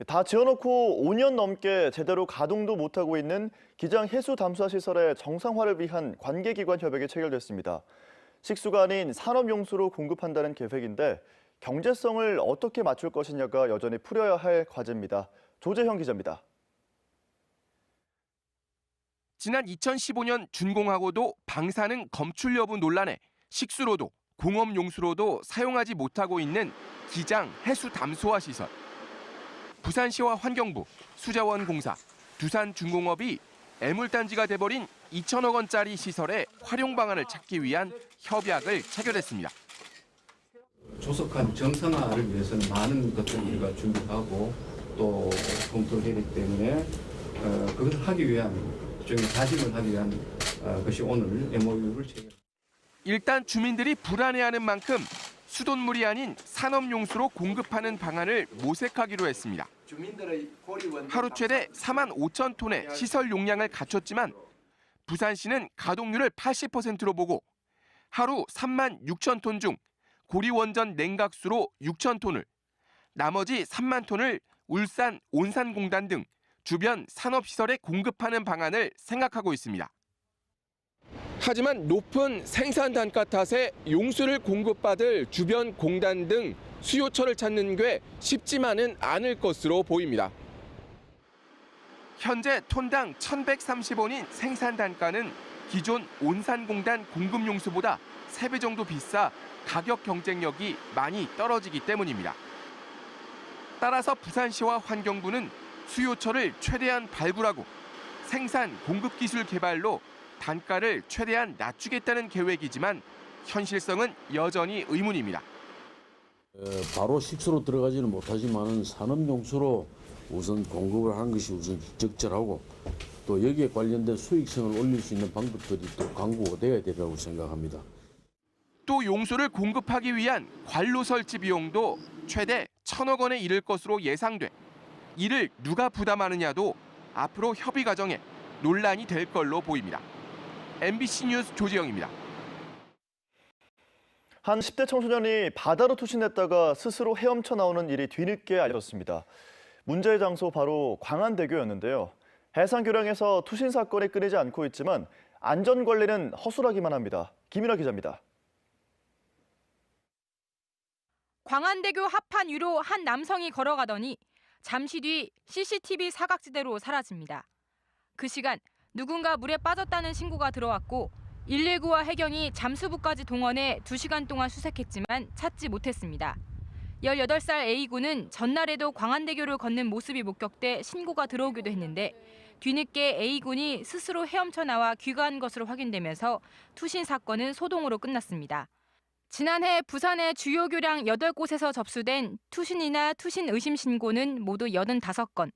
다 지어놓고 5년 넘게 제대로 가동도 못하고 있는 기장 해수 담수화 시설의 정상화를 위한 관계기관 협약이 체결됐습니다. 식수가 아닌 산업용수로 공급한다는 계획인데 경제성을 어떻게 맞출 것이냐가 여전히 풀어야 할 과제입니다. 조재형 기자입니다. 지난 2015년 준공하고도 방사능 검출 여부 논란에 식수로도 공업용수로도 사용하지 못하고 있는 기장 해수 담수화 시설. 부산시와 환경부, 수자원공사, 두산중공업이 애물단지가 돼버린 2천억 원짜리 시설의 활용 방안을 찾기 위한 협약을 체결했습니다. 조속한 정상화를 위해서는 많은 것들을 우리가 준비하고 또 검토를 해야 되기 때문에 그것을 하기 위한 일종의 다짐을 하기 위한 것이 오늘 MOU를 체결합니다. 일단 주민들이 불안해하는 만큼 수돗물이 아닌 산업용수로 공급하는 방안을 모색하기로 했습니다. 하루 최대 4만 5천 톤의 시설 용량을 갖췄지만 부산시는 가동률을 80%로 보고 하루 3만 6천 톤 중 고리원전 냉각수로 6천 톤을, 나머지 3만 톤을 울산 온산공단 등 주변 산업시설에 공급하는 방안을 생각하고 있습니다. 하지만 높은 생산 단가 탓에 용수를 공급받을 주변 공단 등 수요처를 찾는 게 쉽지만은 않을 것으로 보입니다. 현재 톤당 1,130원인 생산 단가는 기존 온산공단 공급 용수보다 3배 정도 비싸 가격 경쟁력이 많이 떨어지기 때문입니다. 따라서 부산시와 환경부는 수요처를 최대한 발굴하고 생산 공급 기술 개발로 단가를 최대한 낮추겠다는 계획이지만 현실성은 여전히 의문입니다. 바로 식수로 들어가지는 못하지만 산업용수로 우선 공급을 하는 것이 우선 적절하고 또 여기에 관련된 수익성을 올릴 수 있는 방법들이 또 강구가 되어야 되라고 생각합니다. 또 용수를 공급하기 위한 관로 설치 비용도 최대 1,000억 원에 이를 것으로 예상돼 이를 누가 부담하느냐도 앞으로 협의 과정에 논란이 될 걸로 보입니다. MBC 뉴스 조지영입니다. 한 10대 청소년이 바다로 투신했다가 스스로 헤엄쳐 나오는 일이 뒤늦게 알려졌습니다. 문제의 장소 바로 광안대교였는데요. 해상교량에서 투신 사건이 끊이지 않고 있지만 안전관리는 허술하기만 합니다. 김윤아 기자입니다. 광안대교 하판 위로 한 남성이 걸어가더니 잠시 뒤 CCTV 사각지대로 사라집니다. 그 시간 누군가 물에 빠졌다는 신고가 들어왔고 119와 해경이 잠수부까지 동원해 2시간 동안 수색했지만 찾지 못했습니다. 18살 A군은 전날에도 광안대교를 걷는 모습이 목격돼 신고가 들어오기도 했는데 뒤늦게 A군이 스스로 헤엄쳐 나와 귀가한 것으로 확인되면서 투신 사건은 소동으로 끝났습니다. 지난해 부산의 주요 교량 8곳에서 접수된 투신이나 투신 의심 신고는 모두 85건.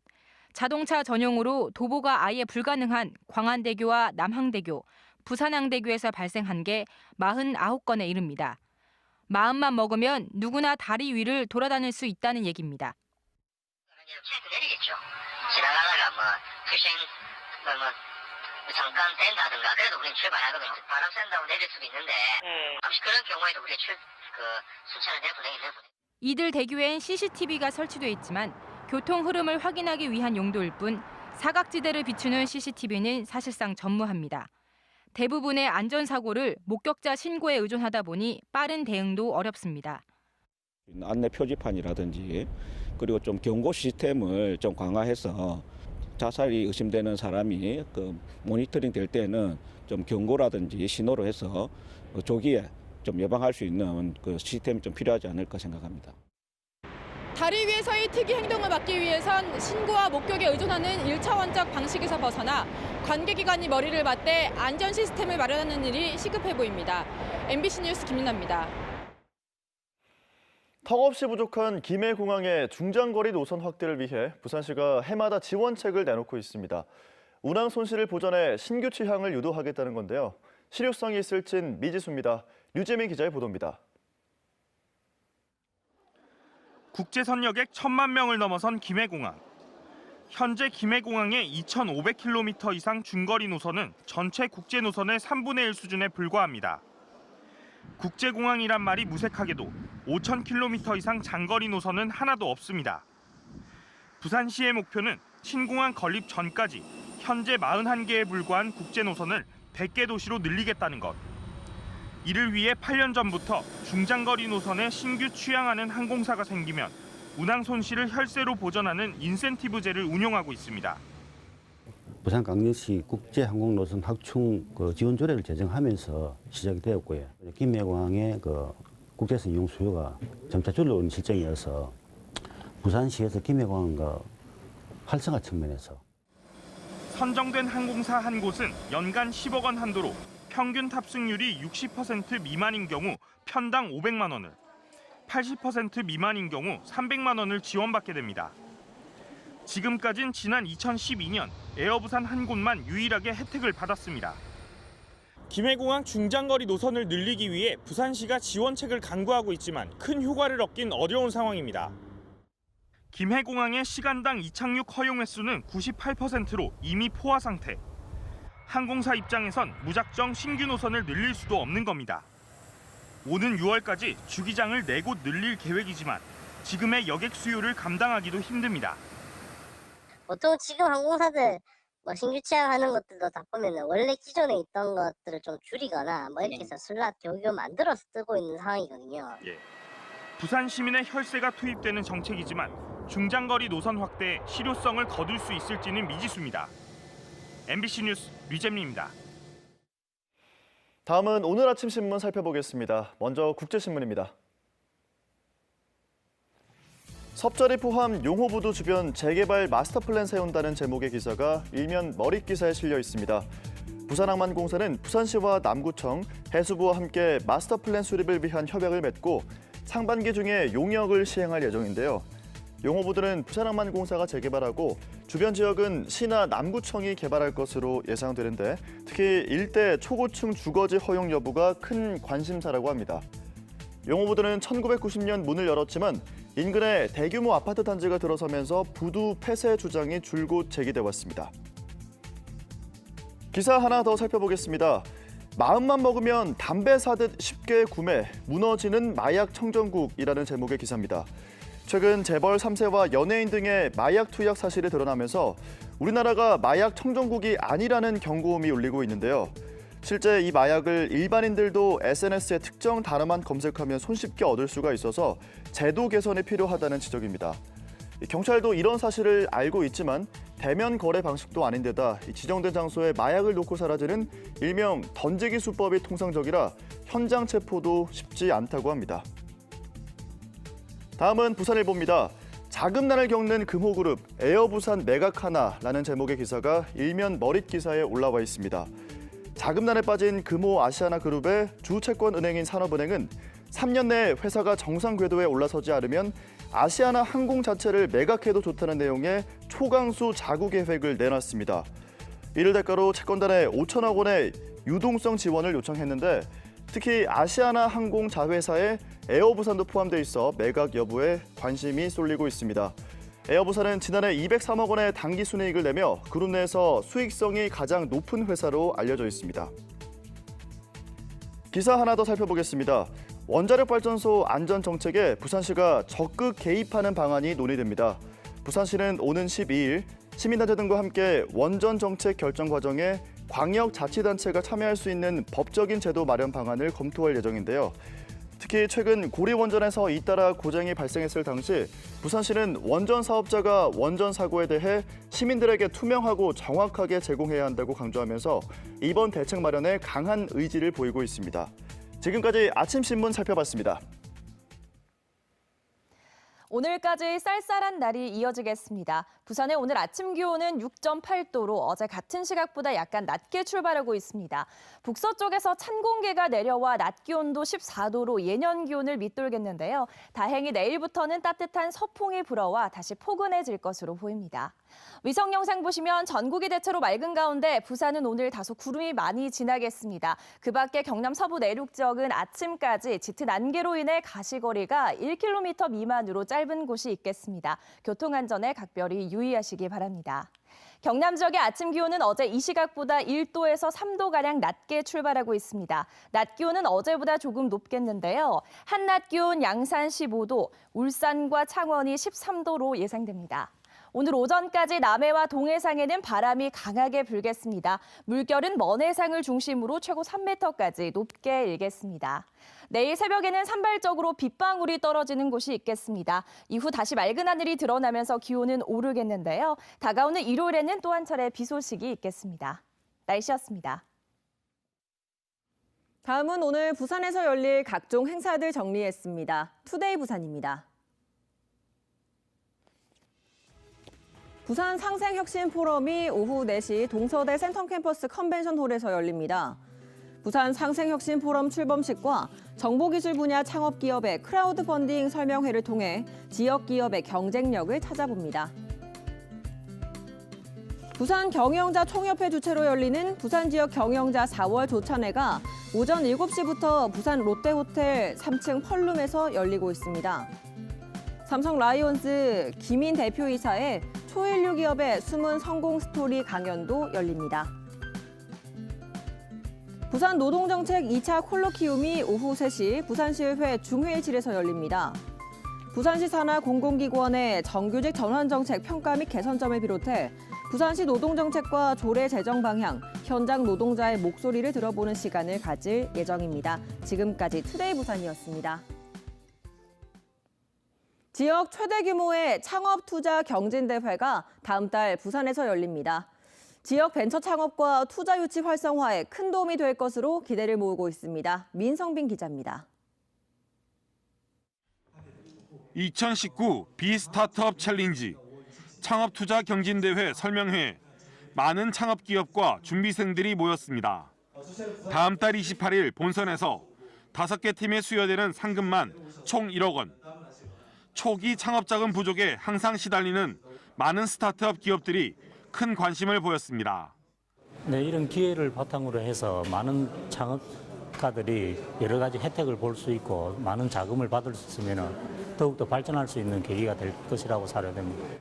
자동차 전용으로 도보가 아예 불가능한 광안대교와 남항대교, 부산항대교에서 발생한 게 49건에 이릅니다. 마음만 먹으면 누구나 다리 위를 돌아다닐 수 있다는 얘기입니다. 체크 내리겠죠. 지나가다가 투신 잠깐 뺀다든가 그래도 우리는 출발하거든요. 바람 쐰다고 내릴 수도 있는데 혹시 그런 경우에도 우리 순찰을 내보내긴. 이들 대교엔 CCTV가 설치돼 있지만 교통 흐름을 확인하기 위한 용도일 뿐 사각지대를 비추는 CCTV는 사실상 전무합니다. 대부분의 안전사고를 목격자 신고에 의존하다 보니 빠른 대응도 어렵습니다. 안내 표지판이라든지 그리고 좀 경고 시스템을 좀 강화해서 자살이 의심되는 사람이 모니터링 될 때는 좀 경고라든지 신호로 해서 조기에 좀 예방할 수 있는 시스템이 좀 필요하지 않을까 생각합니다. 다리 위에서의 특이 행동을 막기 위해선 신고와 목격에 의존하는 1차원적 방식에서 벗어나 관계기관이 머리를 맞대 안전 시스템을 마련하는 일이 시급해 보입니다. MBC 뉴스 김윤아입니다. 턱없이 부족한 김해공항의 중장거리 노선 확대를 위해 부산시가 해마다 지원책을 내놓고 있습니다. 운항 손실을 보전해 신규 취항을 유도하겠다는 건데요. 실효성이 있을진 미지수입니다. 류재민 기자의 보도입니다. 국제선 여객 1,000만 명을 넘어선 김해공항. 현재 김해공항의 2,500km 이상 중거리 노선은 전체 국제 노선의 3분의 1 수준에 불과합니다. 국제공항이란 말이 무색하게도 5,000km 이상 장거리 노선은 하나도 없습니다. 부산시의 목표는 신공항 건립 전까지 현재 41개에 불과한 국제 노선을 100개 도시로 늘리겠다는 것. 이를 위해 8년 전부터 중장거리 노선에 신규 취항하는 항공사가 생기면 운항 손실을 혈세로 보전하는 인센티브제를 운용하고 있습니다. 부산광역시 국제항공노선 확충 지원 조례를 제정하면서 시작이 되었고요. 김해공항의 국제선 이용 수요가 점차 줄어오는 실정이어서 부산시에서 김해공항과 활성화 측면에서 선정된 항공사 한 곳은 연간 10억 원 한도로 평균 탑승률이 60% 미만인 경우 편당 500만 원을, 80% 미만인 경우 300만 원을 지원받게 됩니다. 지금까진 지난 2012년 에어부산 한 곳만 유일하게 혜택을 받았습니다. 김해공항 중장거리 노선을 늘리기 위해 부산시가 지원책을 강구하고 있지만 큰 효과를 얻긴 어려운 상황입니다. 김해공항의 시간당 이착륙 허용 횟수는 98%로 이미 포화 상태. 항공사 입장에선 무작정 신규 노선을 늘릴 수도 없는 겁니다. 오는 6월까지 주기장을 4곳 늘릴 계획이지만 지금의 여객 수요를 감당하기도 힘듭니다. 보통 지금 항공사들 신규 취항하는 것들도 다 보면 원래 기존에 있던 것들을 좀 줄이거나 이렇게 해서 슬롯 겨우겨우 만들어서 뜨고 있는 상황이거든요. 부산 시민의 혈세가 투입되는 정책이지만 중장거리 노선 확대에 실효성을 거둘 수 있을지는 미지수입니다. MBC 뉴스 류재민입니다. 다음은 오늘 아침 신문 살펴보겠습니다. 먼저 국제신문입니다. 섭자리 포함 용호부두 주변 재개발 마스터 플랜 세운다는 제목의 기사가 일면 머릿 기사에 실려 있습니다. 부산항만공사는 부산시와 남구청, 해수부와 함께 마스터 플랜 수립을 위한 협약을 맺고 상반기 중에 용역을 시행할 예정인데요. 용호부두는 부산항만공사가 재개발하고 주변 지역은 시나 남구청이 개발할 것으로 예상되는데 특히 일대 초고층 주거지 허용 여부가 큰 관심사라고 합니다. 용호부두는 1990년 문을 열었지만 인근에 대규모 아파트 단지가 들어서면서 부두 폐쇄 주장이 줄곧 제기돼 왔습니다. 기사 하나 더 살펴보겠습니다. 마음만 먹으면 담배 사듯 쉽게 구매, 무너지는 마약 청정국이라는 제목의 기사입니다. 최근 재벌 3세와 연예인 등의 마약 투약 사실이 드러나면서 우리나라가 마약 청정국이 아니라는 경고음이 울리고 있는데요. 실제 이 마약을 일반인들도 SNS에 특정 단어만 검색하면 손쉽게 얻을 수가 있어서 제도 개선이 필요하다는 지적입니다. 경찰도 이런 사실을 알고 있지만 대면 거래 방식도 아닌데다 지정된 장소에 마약을 놓고 사라지는 일명 던지기 수법이 통상적이라 현장 체포도 쉽지 않다고 합니다. 다음은 부산일보입니다. 자금난을 겪는 금호그룹 에어부산 매각하나라는 제목의 기사가 일면 머릿 기사에 올라와 있습니다. 자금난에 빠진 금호 아시아나그룹의 주채권은행인 산업은행은 3년 내에 회사가 정상 궤도에 올라서지 않으면 아시아나 항공 자체를 매각해도 좋다는 내용의 초강수 자구 계획을 내놨습니다. 이를 대가로 채권단에 5천억 원의 유동성 지원을 요청했는데 특히 아시아나 항공 자회사에 에어부산도 포함돼 있어 매각 여부에 관심이 쏠리고 있습니다. 에어부산은 지난해 203억 원의 당기 순이익을 내며 그룹 내에서 수익성이 가장 높은 회사로 알려져 있습니다. 기사 하나 더 살펴보겠습니다. 원자력발전소 안전정책에 부산시가 적극 개입하는 방안이 논의됩니다. 부산시는 오는 12일 시민단체 등과 함께 원전정책 결정 과정에 광역자치단체가 참여할 수 있는 법적인 제도 마련 방안을 검토할 예정인데요. 특히 최근 고리원전에서 잇따라 고장이 발생했을 당시 부산시는 원전 사업자가 원전 사고에 대해 시민들에게 투명하고 정확하게 제공해야 한다고 강조하면서 이번 대책 마련에 강한 의지를 보이고 있습니다. 지금까지 아침신문 살펴봤습니다. 오늘까지 쌀쌀한 날이 이어지겠습니다. 부산의 오늘 아침 기온은 6.8도로 어제 같은 시각보다 약간 낮게 출발하고 있습니다. 북서쪽에서 찬 공기가 내려와 낮 기온도 14도로 예년 기온을 밑돌겠는데요. 다행히 내일부터는 따뜻한 서풍이 불어와 다시 포근해질 것으로 보입니다. 위성 영상 보시면 전국이 대체로 맑은 가운데 부산은 오늘 다소 구름이 많이 지나겠습니다. 그 밖에 경남 서부 내륙 지역은 아침까지 짙은 안개로 인해 가시거리가 1km 미만으로 짧은 곳이 있겠습니다. 교통안전에 각별히 유의하시기 바랍니다. 경남 지역의 아침 기온은 어제 이 시각보다 1도에서 3도가량 낮게 출발하고 있습니다. 낮 기온은 어제보다 조금 높겠는데요. 한낮 기온 양산 15도, 울산과 창원이 13도로 예상됩니다. 오늘 오전까지 남해와 동해상에는 바람이 강하게 불겠습니다. 물결은 먼 해상을 중심으로 최고 3m까지 높게 일겠습니다. 내일 새벽에는 산발적으로 빗방울이 떨어지는 곳이 있겠습니다. 이후 다시 맑은 하늘이 드러나면서 기온은 오르겠는데요. 다가오는 일요일에는 또 한 차례 비 소식이 있겠습니다. 날씨였습니다. 다음은 오늘 부산에서 열릴 각종 행사들 정리했습니다. 투데이 부산입니다. 부산 상생혁신 포럼이 오후 4시 동서대 센텀캠퍼스 컨벤션홀에서 열립니다. 부산 상생혁신 포럼 출범식과 정보기술 분야 창업기업의 크라우드 펀딩 설명회를 통해 지역 기업의 경쟁력을 찾아봅니다. 부산 경영자 총협회 주최로 열리는 부산 지역 경영자 4월 조찬회가 오전 7시부터 부산 롯데호텔 3층 펄룸에서 열리고 있습니다. 삼성 라이온즈 김인 대표이사의 초일류 기업의 숨은 성공 스토리 강연도 열립니다. 부산 노동정책 2차 콜로키움이 오후 3시 부산시의회 중회의실에서 열립니다. 부산시 산하 공공기관의 정규직 전환정책 평가 및 개선점을 비롯해 부산시 노동정책과 조례 제정 방향, 현장 노동자의 목소리를 들어보는 시간을 가질 예정입니다. 지금까지 투데이 부산이었습니다. 지역 최대 규모의 창업 투자 경진대회가 다음 달 부산에서 열립니다. 지역 벤처 창업과 투자 유치 활성화에 큰 도움이 될 것으로 기대를 모으고 있습니다. 민성빈 기자입니다. 2019 비스타트업 챌린지 창업투자 경진대회 설명회에 많은 창업기업과 준비생들이 모였습니다. 다음 달 28일 본선에서 5개 팀에 수여되는 상금만 총 1억 원. 초기 창업자금 부족에 항상 시달리는 많은 스타트업 기업들이 큰 관심을 보였습니다. 네, 이런 기회를 바탕으로 해서 많은 창업가들이 여러 가지 혜택을 볼 수 있고 많은 자금을 받을 수 있으면 더욱더 발전할 수 있는 계기가 될 것이라고 사료됩니다.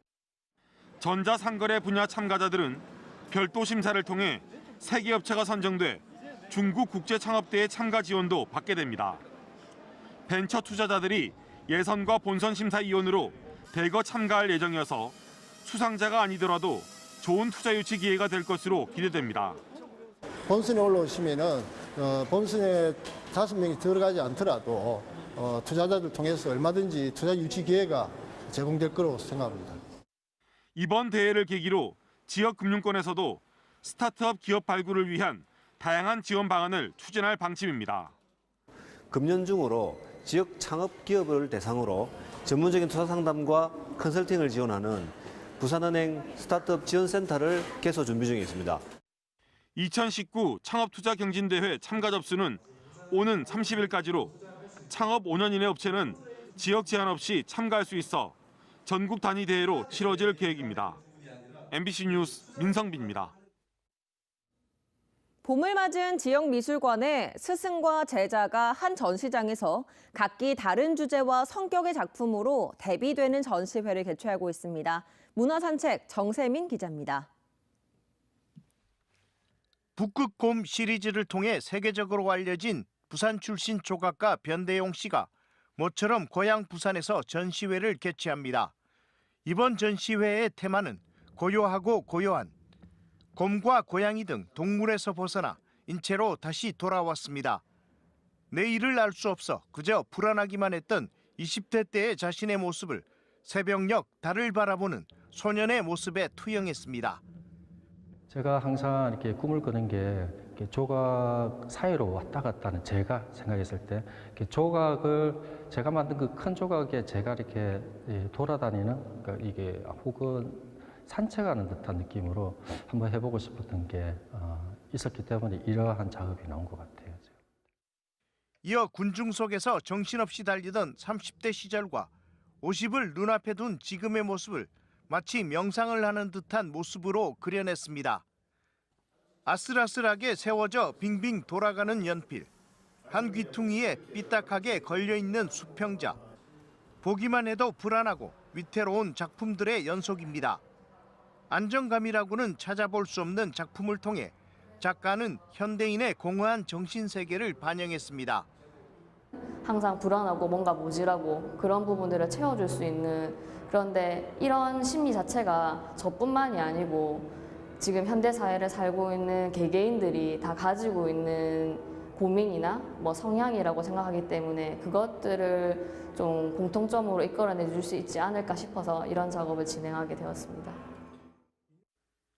전자상거래 분야 참가자들은 별도 심사를 통해 세계 업체가 선정돼 중국 국제창업대회 참가 지원도 받게 됩니다. 벤처 투자자들이 예선과 본선 심사위원으로 대거 참가할 예정이어서 수상자가 아니더라도 좋은 투자 유치 기회가 될 것으로 기대됩니다. 본선에 올라오시면은 본선에 5명이 들어가지 않더라도 투자자들 통해서 얼마든지 투자 유치 기회가 제공될 거라고 생각합니다. 이번 대회를 계기로 지역 금융권에서도 스타트업 기업 발굴을 위한 다양한 지원 방안을 추진할 방침입니다. 금년 중으로 지역 창업 기업을 대상으로 전문적인 투자 상담과 컨설팅을 지원하는 부산은행 스타트업 지원센터를 개소 준비 중에 있습니다. 2019 창업투자 경진대회 참가 접수는 오는 30일까지로 창업 5년 이내 업체는 지역 제한 없이 참가할 수 있어 전국 단위 대회로 치러질 계획입니다. MBC 뉴스 민성빈입니다. 봄을 맞은 지역 미술관에 스승과 제자가 한 전시장에서 각기 다른 주제와 성격의 작품으로 대비되는 전시회를 개최하고 있습니다. 문화산책 정세민 기자입니다. 북극곰 시리즈를 통해 세계적으로 알려진 부산 출신 조각가 변대용 씨가 모처럼 고향 부산에서 전시회를 개최합니다. 이번 전시회의 테마는 고요하고 고요한, 곰과 고양이 등 동물에서 벗어나 인체로 다시 돌아왔습니다. 내일을 알 수 없어 그저 불안하기만 했던 20대 때의 자신의 모습을 새벽녘 달을 바라보는 소년의 모습에 투영했습니다. 제가 항상 이렇게 꿈을 꾸는 게 이렇게 조각 사이로 왔다 갔다 하는, 제가 생각했을 때 이렇게 조각을 제가 만든 그 큰 조각에 제가 이렇게 돌아다니는, 그러니까 이게 혹은 산책하는 듯한 느낌으로 한번 해보고 싶었던 게 있었기 때문에 이러한 작업이 나온 것 같아요. 이어 군중 속에서 정신없이 달리던 30대 시절과 50을 눈앞에 둔 지금의 모습을 마치 명상을 하는 듯한 모습으로 그려냈습니다. 아슬아슬하게 세워져 빙빙 돌아가는 연필, 한 귀퉁이에 삐딱하게 걸려있는 수평자, 보기만 해도 불안하고 위태로운 작품들의 연속입니다. 안정감이라고는 찾아볼 수 없는 작품을 통해 작가는 현대인의 공허한 정신세계를 반영했습니다. 항상 불안하고 뭔가 모질하고 그런 부분들을 채워줄 수 있는 그런데 이런 심리 자체가 저뿐만이 아니고 지금 현대 사회를 살고 있는 개개인들이 다 가지고 있는 고민이나 뭐 성향이라고 생각하기 때문에 그것들을 좀 공통점으로 이끌어내 줄 수 있지 않을까 싶어서 이런 작업을 진행하게 되었습니다.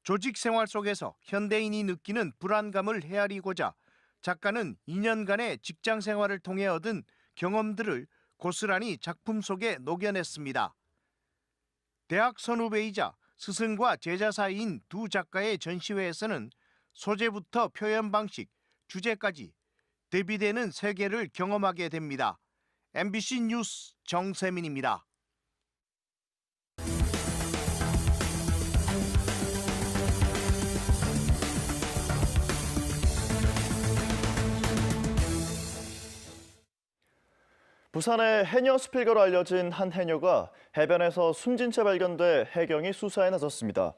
조직 생활 속에서 현대인이 느끼는 불안감을 헤아리고자 작가는 2년간의 직장 생활을 통해 얻은 경험들을 고스란히 작품 속에 녹여냈습니다. 대학 선후배이자 스승과 제자 사이인 두 작가의 전시회에서는 소재부터 표현 방식, 주제까지 대비되는 세계를 경험하게 됩니다. MBC 뉴스 정세민입니다. 부산의 해녀 스필거로 알려진 한 해녀가 해변에서 숨진 채 발견돼 해경이 수사에 나섰습니다.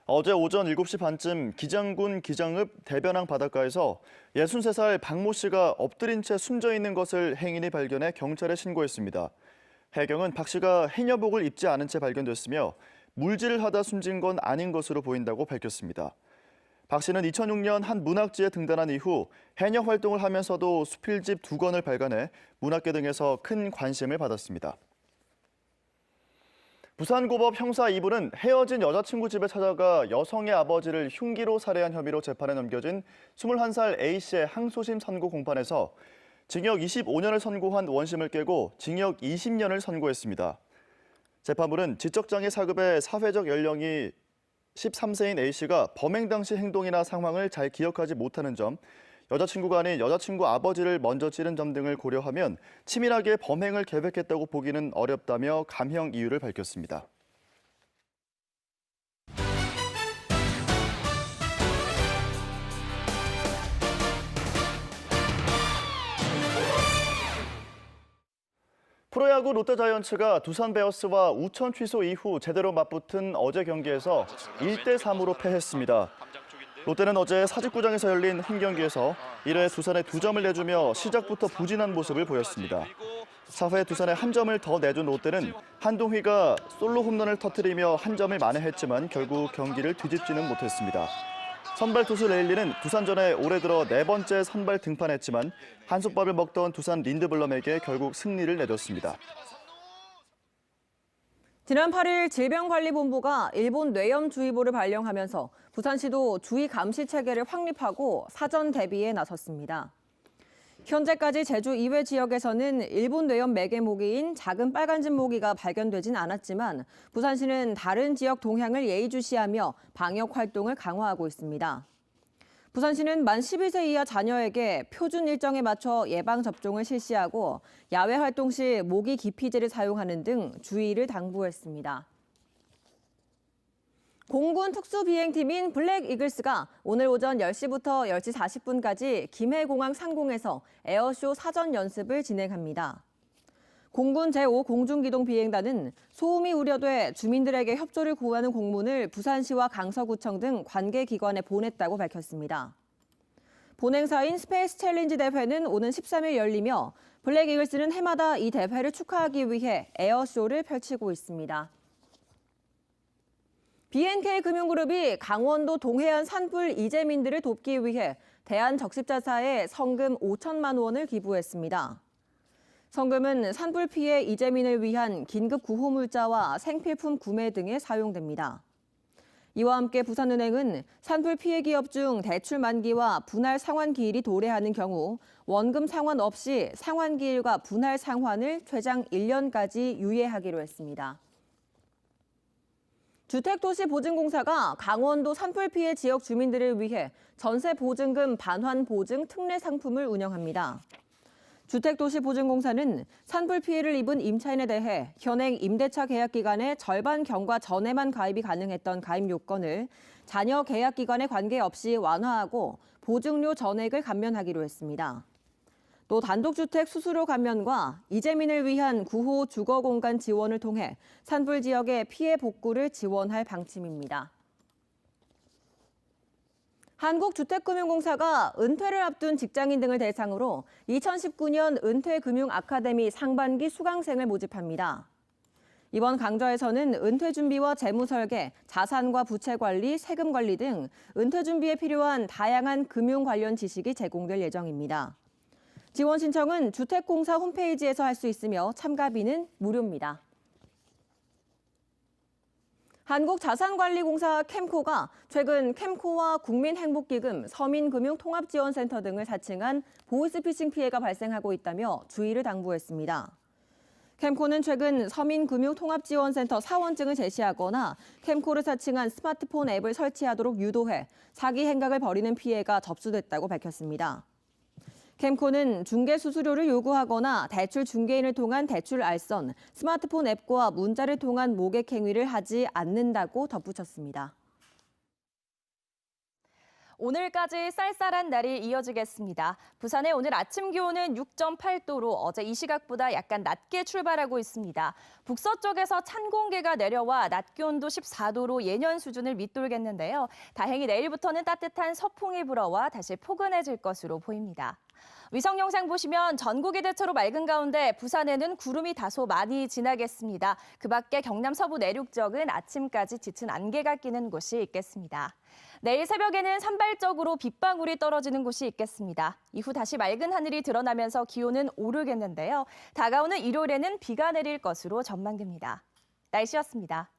어제 오전 7시 반쯤 기장군 기장읍 대변항 바닷가에서 63살 박모 씨가 엎드린 채 숨져 있는 것을 행인이 발견해 경찰에 신고했습니다. 해경은 박 씨가 해녀복을 입지 않은 채 발견됐으며 물질을 하다 숨진 건 아닌 것으로 보인다고 밝혔습니다. 박 씨는 2006년 한 문학지에 등단한 이후 해녀 활동을 하면서도 수필집 2권을 발간해 문학계 등에서 큰 관심을 받았습니다. 부산고법 형사 2부는 헤어진 여자친구 집에 찾아가 여성의 아버지를 흉기로 살해한 혐의로 재판에 넘겨진 21살 A씨의 항소심 선고 공판에서 징역 25년을 선고한 원심을 깨고 징역 20년을 선고했습니다. 재판부는 지적장애 사급의 사회적 연령이 13세인 A씨가 범행 당시 행동이나 상황을 잘 기억하지 못하는 점, 여자친구가 아닌 여자친구 아버지를 먼저 찌른 점 등을 고려하면 치밀하게 범행을 계획했다고 보기는 어렵다며 감형 이유를 밝혔습니다. 프로야구 롯데자이언츠가 두산 베어스와 우천 취소 이후 제대로 맞붙은 어제 경기에서 1대3으로 패했습니다. 롯데는 어제 사직구장에서 열린 홈 경기에서 1회 두산에 2점을 내주며 시작부터 부진한 모습을 보였습니다. 4회 두산에 한 점을 더 내준 롯데는 한동희가 솔로 홈런을 터뜨리며 한 점을 만회했지만 결국 경기를 뒤집지는 못했습니다. 선발 투수 레일리는 두산전에 올해 들어 4번째 선발 등판했지만 한솥밥을 먹던 두산 린드블럼에게 결국 승리를 내줬습니다. 지난 8일 질병관리본부가 일본 뇌염주의보를 발령하면서 부산시도 주의 감시 체계를 확립하고 사전 대비에 나섰습니다. 현재까지 제주 이외 지역에서는 일본 뇌염 매개 모기인 작은 빨간집 모기가 발견되진 않았지만 부산시는 다른 지역 동향을 예의주시하며 방역 활동을 강화하고 있습니다. 부산시는 만 12세 이하 자녀에게 표준 일정에 맞춰 예방접종을 실시하고 야외 활동 시 모기 기피제를 사용하는 등 주의를 당부했습니다. 공군 특수비행팀인 블랙 이글스가 오늘 오전 10시부터 10시 40분까지 김해공항 상공에서 에어쇼 사전 연습을 진행합니다. 공군 제5공중기동비행단은 소음이 우려돼 주민들에게 협조를 구하는 공문을 부산시와 강서구청 등 관계기관에 보냈다고 밝혔습니다. 본행사인 스페이스 챌린지 대회는 오는 13일 열리며 블랙 이글스는 해마다 이 대회를 축하하기 위해 에어쇼를 펼치고 있습니다. BNK금융그룹이 강원도 동해안 산불 이재민들을 돕기 위해 대한적십자사에 성금 5천만 원을 기부했습니다. 성금은 산불 피해 이재민을 위한 긴급 구호물자와 생필품 구매 등에 사용됩니다. 이와 함께 부산은행은 산불 피해 기업 중 대출 만기와 분할 상환 기일이 도래하는 경우 원금 상환 없이 상환 기일과 분할 상환을 최장 1년까지 유예하기로 했습니다. 주택도시보증공사가 강원도 산불 피해 지역 주민들을 위해 전세보증금 반환 보증 특례 상품을 운영합니다. 주택도시보증공사는 산불 피해를 입은 임차인에 대해 현행 임대차 계약 기간의 절반 경과 전에만 가입이 가능했던 가입 요건을 자녀 계약 기간에 관계없이 완화하고 보증료 전액을 감면하기로 했습니다. 또 단독주택 수수료 감면과 이재민을 위한 구호 주거공간 지원을 통해 산불 지역의 피해 복구를 지원할 방침입니다. 한국주택금융공사가 은퇴를 앞둔 직장인 등을 대상으로 2019년 은퇴금융 아카데미 상반기 수강생을 모집합니다. 이번 강좌에서는 은퇴 준비와 재무 설계, 자산과 부채 관리, 세금 관리 등 은퇴 준비에 필요한 다양한 금융 관련 지식이 제공될 예정입니다. 지원 신청은 주택공사 홈페이지에서 할 수 있으며 참가비는 무료입니다. 한국자산관리공사 캠코가 최근 캠코와 국민행복기금, 서민금융통합지원센터 등을 사칭한 보이스피싱 피해가 발생하고 있다며 주의를 당부했습니다. 캠코는 최근 서민금융통합지원센터 사원증을 제시하거나 캠코를 사칭한 스마트폰 앱을 설치하도록 유도해 사기 행각을 벌이는 피해가 접수됐다고 밝혔습니다. 캠코는 중개 수수료를 요구하거나 대출 중개인을 통한 대출 알선, 스마트폰 앱과 문자를 통한 모객 행위를 하지 않는다고 덧붙였습니다. 오늘까지 쌀쌀한 날이 이어지겠습니다. 부산의 오늘 아침 기온은 6.8도로 어제 이 시각보다 약간 낮게 출발하고 있습니다. 북서쪽에서 찬 공기가 내려와 낮 기온도 14도로 예년 수준을 밑돌겠는데요. 다행히 내일부터는 따뜻한 서풍이 불어와 다시 포근해질 것으로 보입니다. 위성 영상 보시면 전국이 대체로 맑은 가운데 부산에는 구름이 다소 많이 지나겠습니다. 그 밖에 경남 서부 내륙 지역은 아침까지 짙은 안개가 끼는 곳이 있겠습니다. 내일 새벽에는 산발적으로 빗방울이 떨어지는 곳이 있겠습니다. 이후 다시 맑은 하늘이 드러나면서 기온은 오르겠는데요. 다가오는 일요일에는 비가 내릴 것으로 전망됩니다. 날씨였습니다.